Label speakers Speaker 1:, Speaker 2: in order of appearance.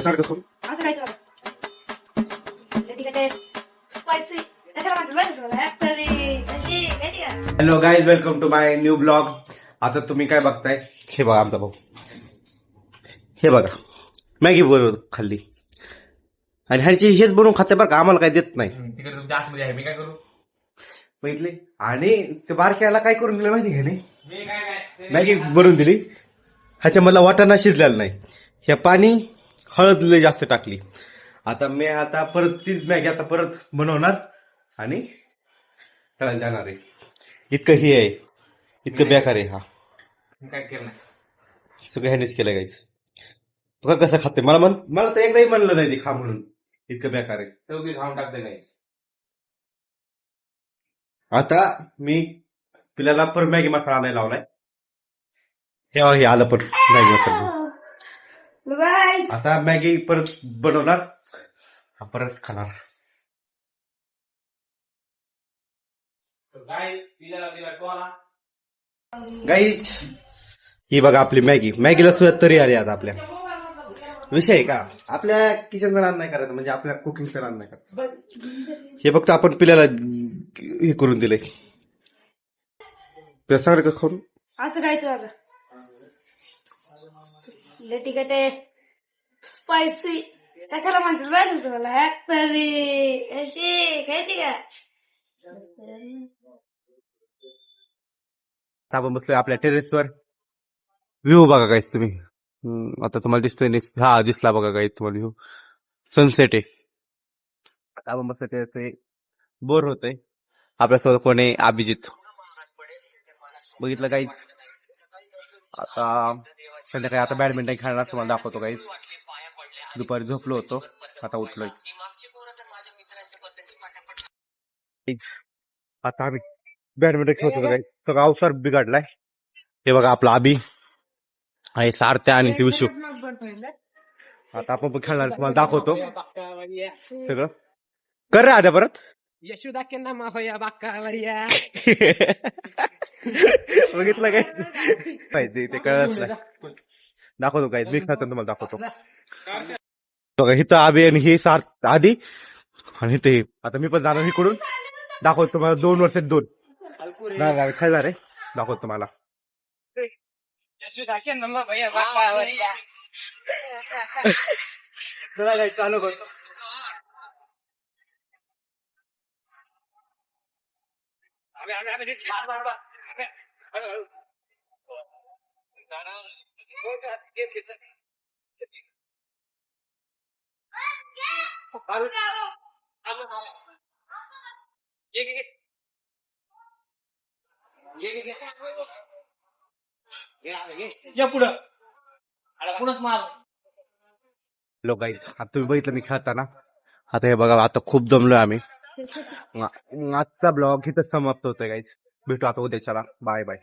Speaker 1: सारखं सोड.
Speaker 2: असं काहीच बघा. तिकडे स्पायसी कशाला म्हणतात माहिती तुला तरी कशी कशी का
Speaker 1: hello guys, welcome to my new blog. आता तुम्ही काय बघताय, हे बघा आमचा भाऊ. हे बघा मॅगी बनवून खाल्ली आणि ह्यांची हेच बनवून खाते बरं का, आम्हाला काय देत नाही.
Speaker 3: तिकडे तुमच्या आतमध्ये आहे, मी काय करू?
Speaker 1: बघितले. आणि ते बारक्याला काय करून दिलं माहिती आहे
Speaker 3: मी काय
Speaker 1: मॅगी बनवून दिली. ह्याच्यामधला वाटाणा शिजलेला नाही, हे पाणी हळद लय जास्त टाकली. आता परत तीच मॅगी आता परत बनवणार आणि तळायला जाणार आहे. इतकं हे आहे, इतकं बेकार आहे. हा
Speaker 3: मी काय केलं नाही.
Speaker 1: सगळं ह्यानेच केलं गायच. तुला कसं खाते मला तर एकदाही म्हणलं नाही ते खा म्हणून, इतकं बेकार आहे.
Speaker 3: चौकी खाऊन टाकते गाईस.
Speaker 1: आता मी पिल्याला परत मॅगी मसाला आणायला लावलाय. हे आलं पण मॅगी मसाला.
Speaker 2: गाईज
Speaker 1: आता मॅगी परत बनवणार, हा परत खाणार.
Speaker 3: गाईस तिला कोणा
Speaker 1: गाईच ही बघा आपली मॅगीला सुद्धा तरी आली. आता आपल्या विषय आहे का, आपल्या किचनचं रान नाही करायचं, म्हणजे आपल्या कुकिंगचं रान नाही करायचं. हे फक्त आपण पिल्याला हे करून दिलंय सारखं खाऊन.
Speaker 2: असं काहीच बघा. तिकडे स्पायसी कशाला म्हणतात माहिती तुला तरी कशी कशी का
Speaker 1: आपण बसलोय आपल्या टेरेसवर. व्ह्यू बघा गाईस तुम्ही. आता तुम्हाला दिसतोय नाही, हा दिसला बघा गाईस तुम्हाला व्ह्यू. सनसेट आहे. आता आपण बसलो टेरेसवर, बोर होतोय. आपल्यासोबत कोण आहे, अभिजित. बघितलं गाईस. आता संध्याकाळी आता बॅडमिंटन खेळणार, तुम्हाला दाखवतो गाईस. दुपारी झोपलो होतो, आता उठलोय. आता आम्ही बॅडमिंटन खेळतो गाईस. सगळा अवसर बिघडलाय. हे बघा आपला अभि आणि सारथ्या आणि ते विशू. आता आपण पण खेळणार, तुम्हाला दाखवतो सगळं. कर रे आद्या परत.
Speaker 4: यशोदा के नाम होया बाक्कावरिया.
Speaker 1: बघितलं काय माहिती, ते कळत नाही. दाखवतो काय मी खेळतो, तुम्हाला दाखवतो बघा. इथं अभि आणि हे सार्थ आधी आणि ते. आता मी पण जाणार इकडून, दाखवतो तुम्हाला. 2 वर्षात 2 खेळणार आहे, दाखवतो तुम्हाला.
Speaker 4: यशोदा के नाम होया बाक्कावरिया.
Speaker 1: चला काय चालू करतो.
Speaker 4: या पुढं पुढंच मार.
Speaker 1: लोक गाईज, आता तुम्ही बघितलं मी खेळताना. आता हे बघा, आता खूप जमलोय आम्ही. आजचा ब्लॉग इथं समाप्त होतोय गाईज. भेटू आता उद्याच्याला. Bye bye.